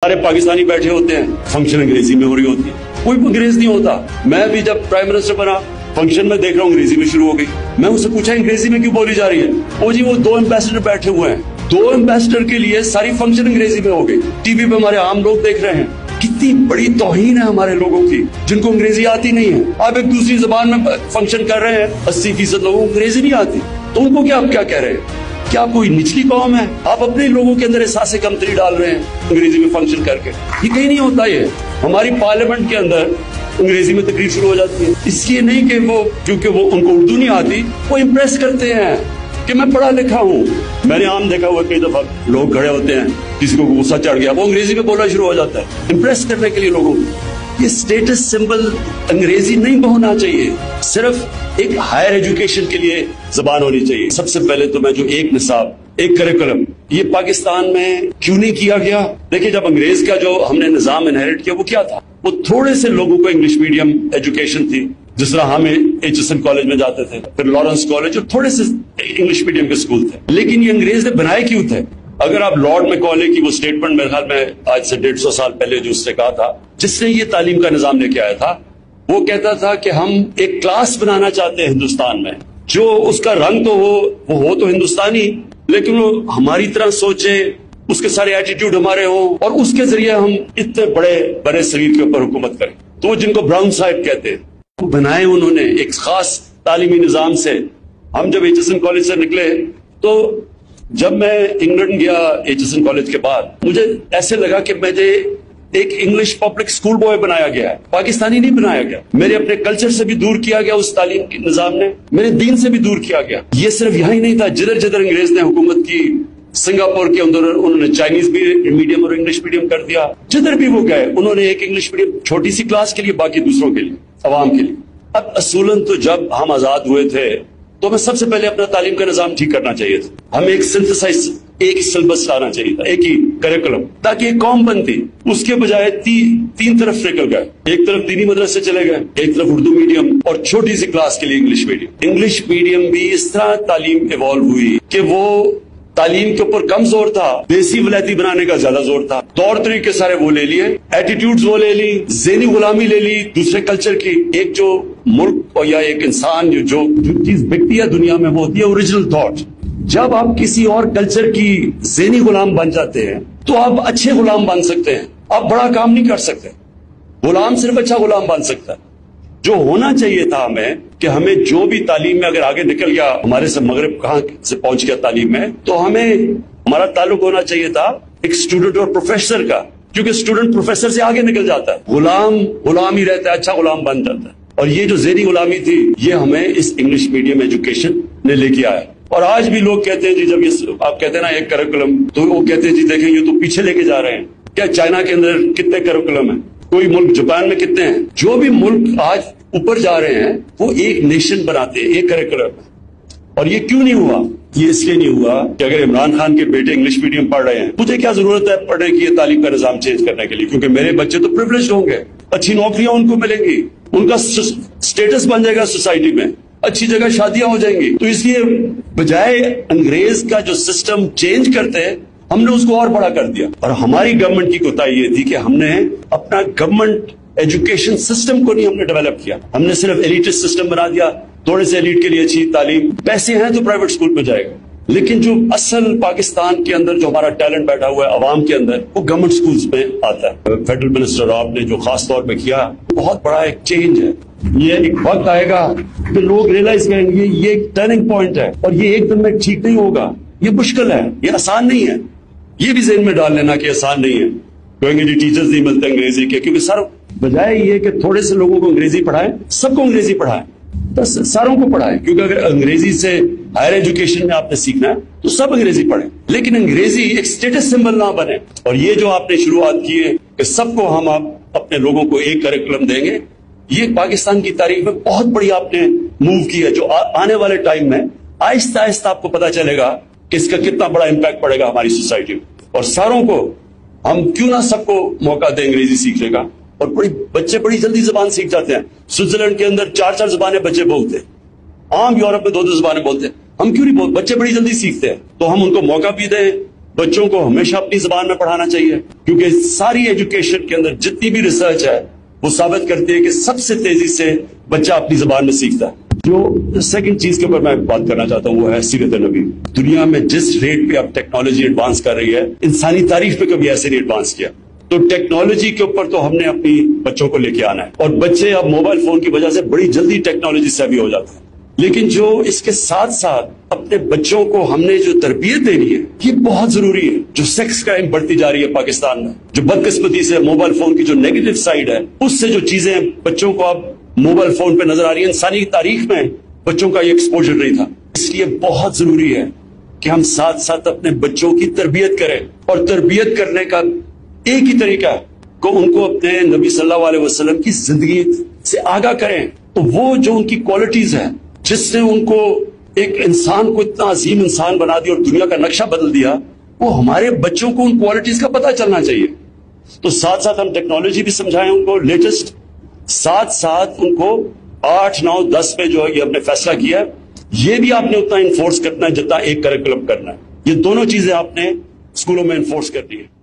सारे पाकिस्तानी बैठे होते हैं, फंक्शन अंग्रेजी में हो रही होती है, कोई अंग्रेज नहीं होता। मैं भी जब प्राइम मिनिस्टर बना, फंक्शन में देख रहा हूँ अंग्रेजी में शुरू हो गई। मैं उससे पूछा अंग्रेजी में क्यों बोली जा रही है? ओ जी, वो 2 एम्बेसडर बैठे हुए हैं, 2 एम्बेसडर के लिए सारी फंक्शन अंग्रेजी में हो गई। टीवी पे हमारे आम लोग देख रहे हैं। कितनी बड़ी तौहीन है हमारे लोगों की जिनको अंग्रेजी आती नहीं है। आप एक दूसरी जबान में फंक्शन कर रहे हैं, 80% लोगों को अंग्रेजी नहीं आती, तो उनको क्या आप क्या कह रहे हैं? क्या कोई निचली कौम है? आप अपने लोगों के अंदर एहसास कमतरी डाल रहे हैं अंग्रेजी में फंक्शन करके। ये कहीं नहीं होता। ये हमारी पार्लियामेंट के अंदर अंग्रेजी में तकरीर शुरू हो जाती है, इसलिए नहीं कि वो क्योंकि वो उनको उर्दू नहीं आती, वो इम्प्रेस करते हैं कि मैं पढ़ा लिखा हूँ। मैंने आम देखा हुआ कई दफा लोग खड़े होते हैं, किसी को गुस्सा चढ़ गया, वो अंग्रेजी में बोलना शुरू हो जाता है इम्प्रेस करने के लिए लोगों को। ये स्टेटस सिंबल अंग्रेजी नहीं होना चाहिए, सिर्फ एक हायर एजुकेशन के लिए जबान होनी चाहिए। सबसे पहले तो मैं जो एक निसाब, एक करिकुलम, ये पाकिस्तान में क्यों नहीं किया गया? देखिए, जब अंग्रेज का जो हमने निजाम इनहेरिट किया वो क्या था? वो थोड़े से लोगों को इंग्लिश मीडियम एजुकेशन थी, जिस तरह हम एचएसएन कॉलेज में जाते थे, फिर लॉरेंस कॉलेज, और थोड़े से इंग्लिश मीडियम के स्कूल थे। लेकिन ये अंग्रेज ने बनाए क्यों थे? अगर आप लॉर्ड मैकॉले की वो स्टेटमेंट मेरे ख्याल में आज से 150 साल पहले जो उसने कहा था, जिसने ये तालीम का निजाम लेके आया था, वो कहता था कि हम एक क्लास बनाना चाहते हैं हिंदुस्तान में, जो उसका रंग तो वो हो तो हिंदुस्तानी, लेकिन वो हमारी तरह सोचे, उसके सारे एटीट्यूड हमारे हो, और उसके जरिए हम इतने बड़े शरीर के ऊपर हुकूमत करें। तो वो जिनको ब्राउन साइड कहते हैं, वो बनाए उन्होंने एक खास तालीमी निजाम से। हम जब एचएसएन कॉलेज से निकले, तो जब मैं इंग्लैंड गया एचएसएन कॉलेज के बाद, मुझे ऐसे लगा कि मुझे एक इंग्लिश पब्लिक स्कूल बॉय बनाया गया है, पाकिस्तानी नहीं बनाया गया। मेरे अपने कल्चर से भी दूर किया गया उस तालीम के निजाम ने, मेरे दीन से भी दूर किया गया। ये सिर्फ यहाँ ही नहीं था, जिधर जिधर अंग्रेज ने हुकूमत की, सिंगापुर के अंदर उन्होंने चाइनीज भी मीडियम और इंग्लिश मीडियम कर दिया। जिधर भी वो गए, उन्होंने एक इंग्लिश मीडियम छोटी सी क्लास के लिए, बाकी दूसरों के लिए, अवाम के लिए। अब असूलन तो जब हम आजाद हुए थे, तो हमें सबसे पहले अपना तालीम का निजाम ठीक करना चाहिए था। हमें एक सिंथेसाइज, एक ही सिलेबस लाना चाहिए था, एक ही करिकुलम, ताकि एक कौम बनती। उसके बजाय तीन तरफ निकल गए। एक तरफ दीनी मदरसे चले गए, एक तरफ उर्दू मीडियम, और छोटी सी क्लास के लिए इंग्लिश मीडियम। इंग्लिश मीडियम भी इस तरह तालीम इवॉल्व हुई कि वो तालीम के ऊपर कम जोर था, देसी वलैती बनाने का ज्यादा जोर था। तौर तरीके सारे वो ले लिए, एटीट्यूड्स वो ले ली, ज़हनी गुलामी ले ली दूसरे कल्चर की। एक जो मुल्क या एक इंसान जो चीज बिकती है दुनिया में, वो होती है ओरिजिनल थॉट। जब आप किसी और कल्चर की ज़हनी गुलाम बन जाते हैं, तो आप अच्छे गुलाम बन सकते हैं, आप बड़ा काम नहीं कर सकते। गुलाम सिर्फ अच्छा गुलाम बन सकता है। जो होना चाहिए था कि हमें जो भी तालीम में अगर आगे निकल गया, हमारे से मगरिब कहाँ से पहुंच गया तालीम में, तो हमारा ताल्लुक होना चाहिए था एक स्टूडेंट और प्रोफेसर का, क्योंकि स्टूडेंट प्रोफेसर से आगे निकल जाता है, गुलाम ही रहता है, अच्छा गुलाम बन जाता है। और ये जो ज़हनी गुलामी थी, ये हमें इस इंग्लिश मीडियम एजुकेशन ने लेके आया। और आज भी लोग कहते हैं जी, जब ये आप कहते हैं ना एक करिकुलम, तो वो कहते हैं जी देखें ये तो पीछे लेके जा रहे हैं। क्या चाइना के अंदर कितने करिकुलम है? कोई मुल्क, जापान में कितने हैं? जो भी मुल्क आज ऊपर जा रहे हैं, वो एक नेशन बनाते हैं, एक करिकुलम। और ये क्यों नहीं हुआ? ये इसलिए नहीं हुआ कि अगर इमरान खान के बेटे इंग्लिश मीडियम पढ़ रहे हैं, मुझे क्या जरूरत है पढ़ने की, ये तालीम का निजाम चेंज करने के लिए? क्योंकि मेरे बच्चे तो प्रिविलेज होंगे, अच्छी नौकरियां उनको मिलेंगी, उनका स्टेटस बन जाएगा सोसाइटी में, अच्छी जगह शादियां हो जाएंगी। तो इसलिए बजाय अंग्रेज का जो सिस्टम चेंज करते हैं, हमने उसको और बड़ा कर दिया। और हमारी गवर्नमेंट की कोताही ये थी कि हमने अपना गवर्नमेंट एजुकेशन सिस्टम को नहीं हमने डेवलप किया, हमने सिर्फ एलिटिस्ट सिस्टम बना दिया। थोड़े से एलिट के लिए अच्छी तालीम, पैसे हैं तो प्राइवेट स्कूल में जाएगा, लेकिन जो असल पाकिस्तान के अंदर जो हमारा टैलेंट बैठा हुआ है अवाम के अंदर, वो गवर्नमेंट स्कूल्स में आता है। फेडरल मिनिस्टर आपने जो खास तौर पे किया, बहुत बड़ा एक चेंज है। ये एक वक्त आएगा कि लोग रियलाइज करेंगे ये एक टर्निंग पॉइंट है, और ये एकदम में ठीक नहीं होगा, ये मुश्किल है, ये आसान नहीं है। ये भी ज़हन में डाल लेना कि आसान नहीं है। कहेंगे जी टीचर्स नहीं मिलते अंग्रेजी के, क्योंकि सर बजाय ये कि थोड़े से लोगों को अंग्रेजी पढ़ाएं, सबको अंग्रेजी पढ़ाएं, तो सारों को पढ़ाएं। क्योंकि अगर अंग्रेजी से हायर एजुकेशन में आपने सीखना है तो सब अंग्रेजी पढ़ें, लेकिन अंग्रेजी एक स्टेटस सिंबल ना बने। और ये जो आपने शुरुआत की है कि सबको हम अपने लोगों को एक करिकुलम देंगे, ये पाकिस्तान की तारीख में बहुत बड़ी आपने मूव की है, जो आने वाले टाइम में आहिस्ता आहिस्ता आपको पता चलेगा कि इसका कितना बड़ा इंपैक्ट पड़ेगा हमारी सोसाइटी में। और सारों को हम क्यों ना सबको मौका दें अंग्रेजी सीखने का। और बच्चे बड़ी जल्दी जबान सीख जाते हैं। स्विट्जरलैंड के अंदर 4-4 जबानें बच्चे बोलते हैं, आम यूरोप में 2-2 जबानें बोलते हैं। हम क्यों नहीं बोलते? बच्चे बड़ी जल्दी सीखते हैं, तो हम उनको मौका भी दें بچوں کو ہمیشہ اپنی زبان میں پڑھانا چاہیے، کیونکہ ساری ایجوکیشن کے اندر جتنی بھی ریسرچ ہے وہ ثابت کرتی ہے کہ سب سے تیزی سے بچہ اپنی زبان میں سیکھتا ہے۔ جو سیکنڈ چیز کے اوپر میں بات کرنا چاہتا ہوں وہ ہے سیرت نبی۔ دنیا میں جس ریٹ پہ اب ٹیکنالوجی ایڈوانس کر رہی ہے، انسانی تاریخ پہ کبھی ایسے نہیں ایڈوانس کیا، تو ٹیکنالوجی کے اوپر تو ہم نے اپنی بچوں کو لے کے آنا ہے، اور بچے اب موبائل فون کی وجہ سے بڑی جلدی ٹیکنالوجی سے بھی ہو جاتے ہیں، لیکن جو اس کے ساتھ ساتھ اپنے بچوں کو ہم نے جو تربیت دینی ہے یہ بہت ضروری ہے۔ جو سیکس کرائم بڑھتی جا رہی ہے پاکستان میں، جو بدقسمتی سے موبائل فون کی جو نیگیٹو سائیڈ ہے، اس سے جو چیزیں بچوں کو اب موبائل فون پہ نظر آ رہی ہیں، انسانی تاریخ میں بچوں کا یہ ایکسپوجر نہیں تھا۔ اس لیے بہت ضروری ہے کہ ہم ساتھ ساتھ اپنے بچوں کی تربیت کریں، اور تربیت کرنے کا ایک ہی طریقہ ہے کہ ان کو اپنے نبی صلی اللہ علیہ وسلم کی زندگی سے آگاہ کریں۔ تو وہ جو ان کی کوالٹیز ہیں جس نے ان کو ایک انسان کو اتنا عظیم انسان بنا دیا اور دنیا کا نقشہ بدل دیا، وہ ہمارے بچوں کو ان کوالٹیز کا پتہ چلنا چاہیے۔ تو ساتھ ساتھ ہم ٹیکنالوجی بھی سمجھائیں ان کو لیٹسٹ، ساتھ ساتھ ان کو 8، 9، 10 پہ جو ہے یہ ہم نے فیصلہ کیا ہے، یہ بھی آپ نے اتنا انفورس کرنا ہے جتنا ایک کریکولم کرنا ہے۔ یہ دونوں چیزیں آپ نے اسکولوں میں انفورس کرنی ہے۔